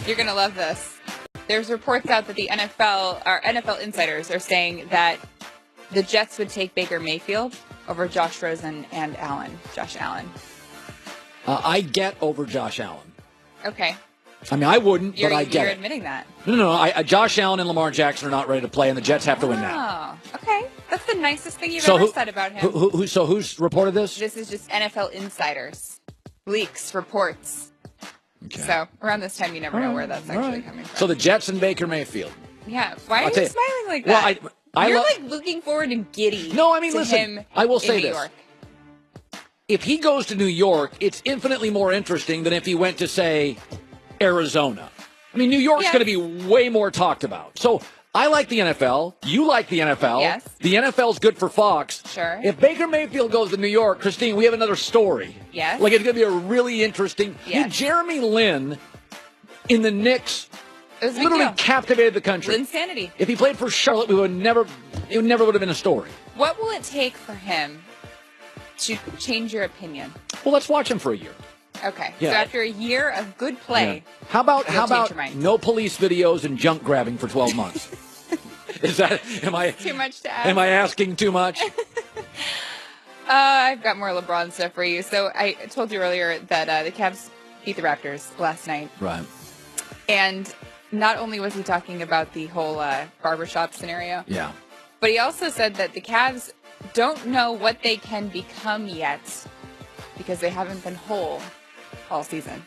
You're going to love this. There's reports out that the NFL insiders are saying that the Jets would take Baker Mayfield over Josh Rosen and Josh Allen. I get over Josh Allen. Okay. I mean, I wouldn't, but I get it. You're admitting that. No. Josh Allen and Lamar Jackson are not ready to play, and the Jets have to win now. Oh, okay. That's the nicest thing you've ever said about him. So who's reported this? This is just NFL insiders. Leaks, reports. Okay. So around this time, you never know where that's actually coming from. So the Jets and Baker Mayfield. Yeah. Why are you smiling like that? Well, You're like looking forward and giddy. No, I mean, to listen, him I will say in New this. York. If he goes to New York, it's infinitely more interesting than if he went to, say, Arizona. I mean, New York's going to be way more talked about. So I like the NFL. You like the NFL. Yes. The NFL's good for Fox. Sure. If Baker Mayfield goes to New York, Christine, we have another story. Yes. Like, it's going to be a really interesting. Yes. Jeremy Lin in the Knicks literally captivated the country. Linsanity. If he played for Charlotte, it would never have been a story. What will it take for him to change your opinion? Well, let's watch him for a year. Okay. Yeah. So after a year of good play, how about your mind. no police videos and junk grabbing for 12 months? Am I too much to ask? Am I asking too much? I've got more LeBron stuff for you. So I told you earlier that the Cavs beat the Raptors last night. Right. And not only was he talking about the whole barbershop scenario, but he also said that the Cavs don't know what they can become yet because they haven't been whole all season.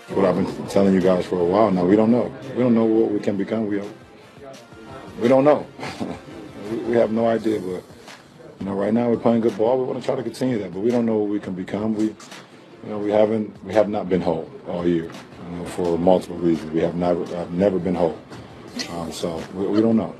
What I've been telling you guys for a while now, we don't know. We don't know what we can become. We don't know. we have no idea. But right now we're playing good ball. We want to try to continue that, but we don't know what we can become. We have not been whole all year for multiple reasons. We have never been whole. So we don't know.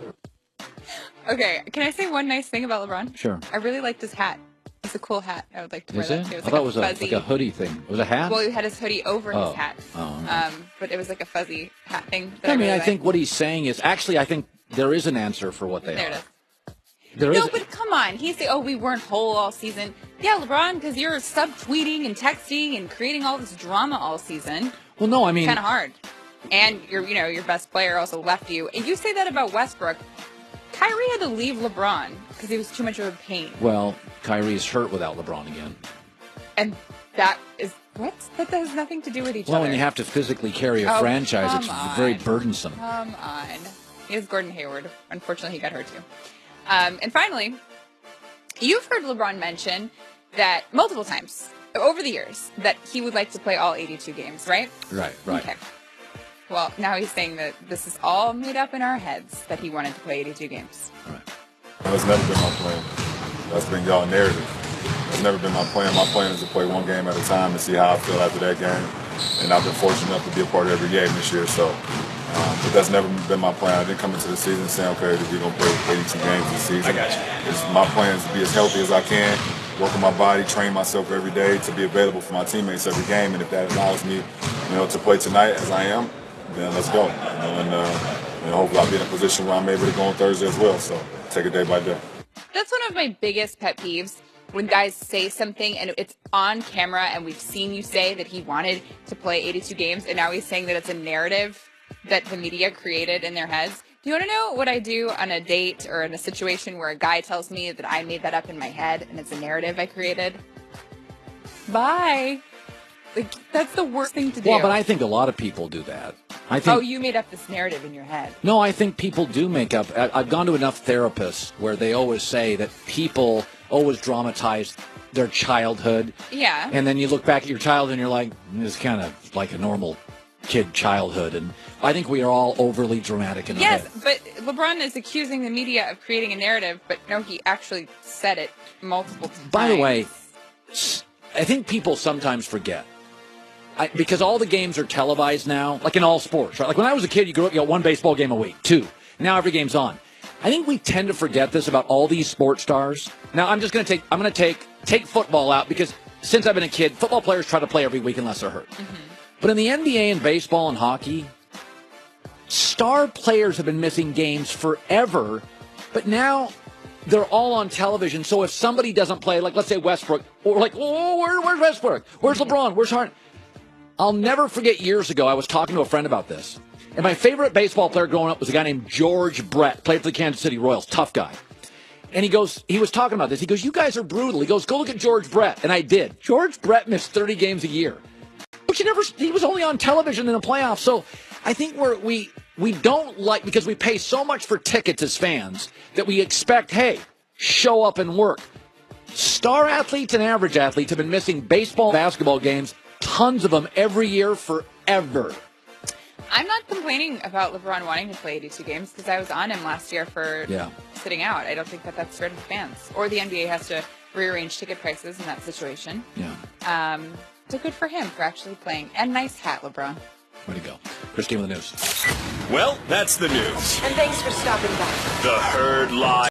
Okay, can I say one nice thing about LeBron? Sure. I really liked his hat. It's a cool hat. I would like to wear that too. I thought it was like a hoodie thing. It was a hat? Well, he had his hoodie over his hat. Oh. But it was like a fuzzy hat thing. I think what he's saying is, actually, I think there is an answer for what they there are. It is. But come on. He's saying, we weren't whole all season. Yeah, LeBron, because you're subtweeting and texting and creating all this drama all season. Well, no, I mean, it's kind of hard. And your best player also left you. And you say that about Westbrook. Kyrie had to leave LeBron because he was too much of a pain. Well, Kyrie's hurt without LeBron again. And that is what? That has nothing to do with each other. Well, when you have to physically carry a franchise, it's very burdensome. Come on. He has Gordon Hayward. Unfortunately, he got hurt too. And finally, you've heard LeBron mention that multiple times over the years that he would like to play all 82 games, right? Right. Okay. Well, now he's saying that this is all made up in our heads, that he wanted to play 82 games. Right. That's never been my plan. That's been y'all narrative. It's never been my plan. My plan is to play one game at a time and see how I feel after that game. And I've been fortunate enough to be a part of every game this year. So, but that's never been my plan. I didn't come into the season saying, okay, we're going to play 82 games this season. I got you. My plan is to be as healthy as I can, work on my body, train myself every day to be available for my teammates every game. And if that allows me, to play tonight as I am, then let's go. And hopefully I'll be in a position where I'm able to go on Thursday as well. So take it day by day. That's one of my biggest pet peeves, when guys say something and it's on camera and we've seen you say that he wanted to play 82 games and now he's saying that it's a narrative that the media created in their heads. Do you want to know what I do on a date or in a situation where a guy tells me that I made that up in my head and it's a narrative I created? Bye. Like, that's the worst thing to do. Well, but I think a lot of people do that. You made up this narrative in your head. No, I think people do make up. I've gone to enough therapists where they always say that people always dramatize their childhood. Yeah. And then you look back at your childhood and you're like, it's kind of like a normal kid childhood. And I think we are all overly dramatic in our head. Yes, but LeBron is accusing the media of creating a narrative, but no, he actually said it multiple times. By the way, I think people sometimes forget. Because all the games are televised now, like in all sports, right? Like when I was a kid, you grew up, you got one baseball game a week, two. Now every game's on. I think we tend to forget this about all these sports stars. Now I'm going to take football out because since I've been a kid, football players try to play every week unless they're hurt. Mm-hmm. But in the NBA and baseball and hockey, star players have been missing games forever, but now they're all on television. So if somebody doesn't play, like let's say Westbrook, or like, where's Westbrook? Where's LeBron? Where's Harden? I'll never forget years ago, I was talking to a friend about this. And my favorite baseball player growing up was a guy named George Brett, played for the Kansas City Royals, tough guy. And he was talking about this. He goes, you guys are brutal. He goes, go look at George Brett. And I did. George Brett missed 30 games a year. But he was only on television in the playoffs. So I think we don't like, because we pay so much for tickets as fans, that we expect, hey, show up and work. Star athletes and average athletes have been missing baseball, basketball games, tons of them every year forever. I'm not complaining about LeBron wanting to play 82 games because I was on him last year for sitting out. I don't think that's fair to the fans. Or the NBA has to rearrange ticket prices in that situation. Yeah. So good for him for actually playing. And nice hat, LeBron. Way to go. Christine with the news. Well, that's the news. And thanks for stopping by. The Herd Live.